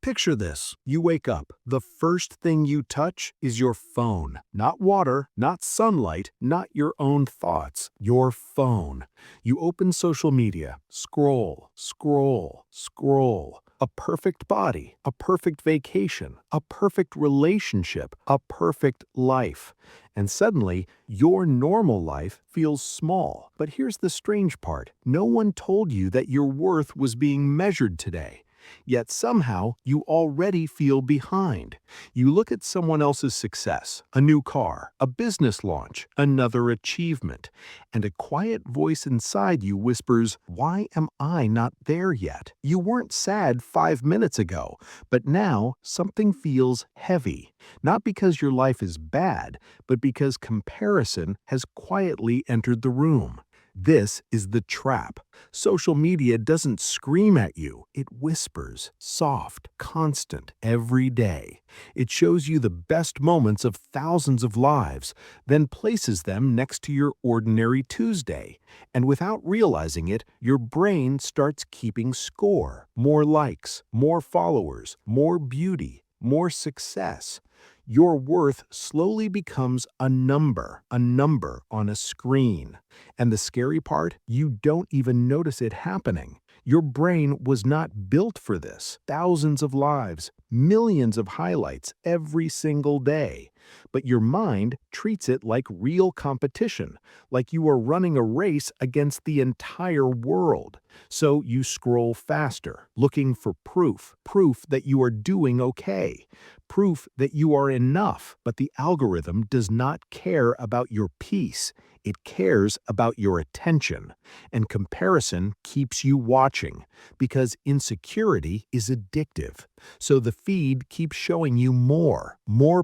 Picture this. You wake up. The first thing you touch is your phone. Not water, not sunlight, not your own thoughts. Your phone. You open social media. Scroll, scroll, scroll. A perfect body, a perfect vacation, a perfect relationship, a perfect life. And suddenly, your normal life feels small. But here's the strange part. No one told you that your worth was being measured today. Yet somehow you already feel behind. You look at someone else's success, a new car, a business launch, another achievement, and a quiet voice inside you whispers, "Why am I not there yet?" You weren't sad 5 minutes ago, but now something feels heavy. Not because your life is bad, but because comparison has quietly entered the room. This is the trap. Social media doesn't scream at you, it whispers, soft, constant, every day. It shows you the best moments of thousands of lives, then places them next to your ordinary Tuesday. And without realizing it, your brain starts keeping score. More likes, more followers, more beauty, more success. Your worth slowly becomes a number on a screen. And the scary part, you don't even notice it happening. Your brain was not built for this. Thousands of lives, millions of highlights every single day. But your mind treats it like real competition, like you are running a race against the entire world. So you scroll faster, looking for proof that you are doing okay, proof that you are enough. But the algorithm does not care about your peace. It cares about your attention, and comparison keeps you watching because insecurity is addictive. So the feed keeps showing you more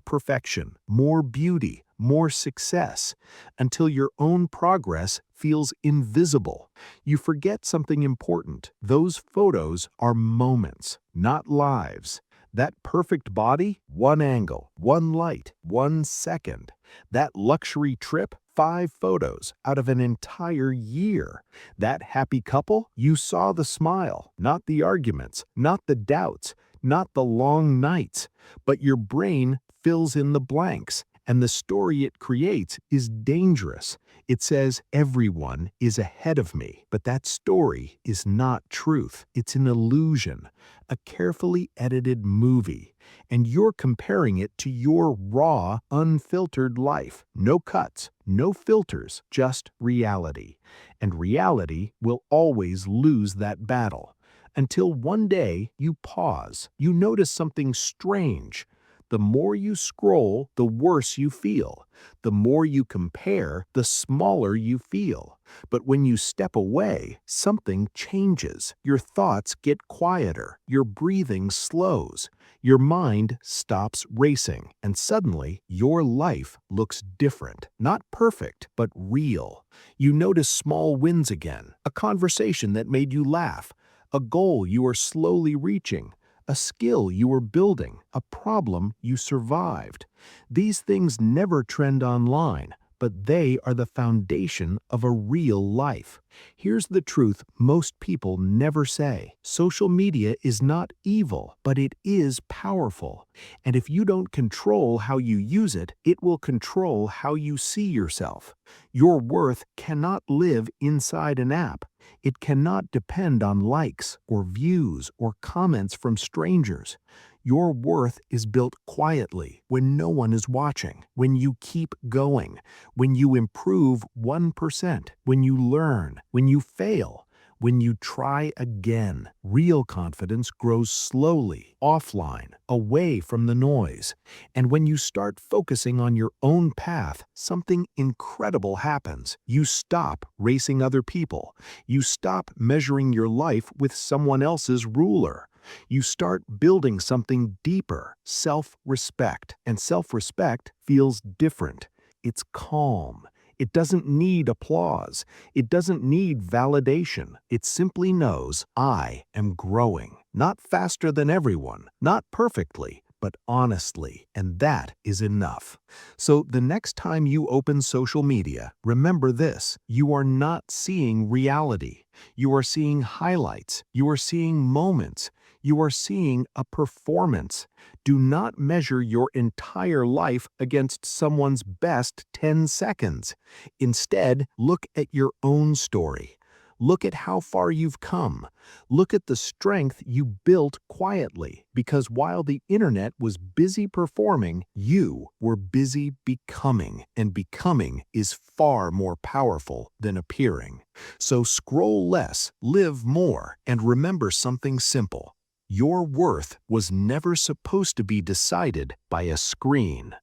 perfection, more beauty, more success, until your own progress feels invisible. You forget something important. Those photos are moments, not lives. That perfect body, one angle, one light, 1 second. That luxury trip, 5 photos out of an entire year. That happy couple, you saw the smile, not the arguments, not the doubts, not the long nights. But your brain fills in the blanks, and the story it creates is dangerous. It says everyone is ahead of me, but that story is not truth. It's an illusion, a carefully edited movie, and you're comparing it to your raw, unfiltered life. No cuts, no filters, just reality. And reality will always lose that battle. Until one day you pause, you notice something strange. The more you scroll, the worse you feel. The more you compare, the smaller you feel. But when you step away, something changes. Your thoughts get quieter, your breathing slows, your mind stops racing, and suddenly your life looks different. Not perfect, but real. You notice small wins again, a conversation that made you laugh, a goal you are slowly reaching, a skill you were building, a problem you survived. These things never trend online, but they are the foundation of a real life. Here's the truth most people never say. Social media is not evil, but it is powerful. And if you don't control how you use it, it will control how you see yourself. Your worth cannot live inside an app. It cannot depend on likes or views or comments from strangers. Your worth is built quietly when no one is watching, when you keep going, when you improve 1%, when you learn, when you fail, when you try again. Real confidence grows slowly, offline, away from the noise. And when you start focusing on your own path, something incredible happens. You stop racing other people. You stop measuring your life with someone else's ruler. You start building something deeper, self-respect. And self-respect feels different. It's calm. It doesn't need applause. It doesn't need validation. It simply knows I am growing. Not faster than everyone, not perfectly, but honestly, and that is enough. So the next time you open social media, remember this: you are not seeing reality. You are seeing highlights. You are seeing moments. You are seeing a performance. Do not measure your entire life against someone's best 10 seconds. Instead, look at your own story. Look at how far you've come. Look at the strength you built quietly, because while the internet was busy performing, you were busy becoming, and becoming is far more powerful than appearing. So scroll less, live more, and remember something simple. Your worth was never supposed to be decided by a screen.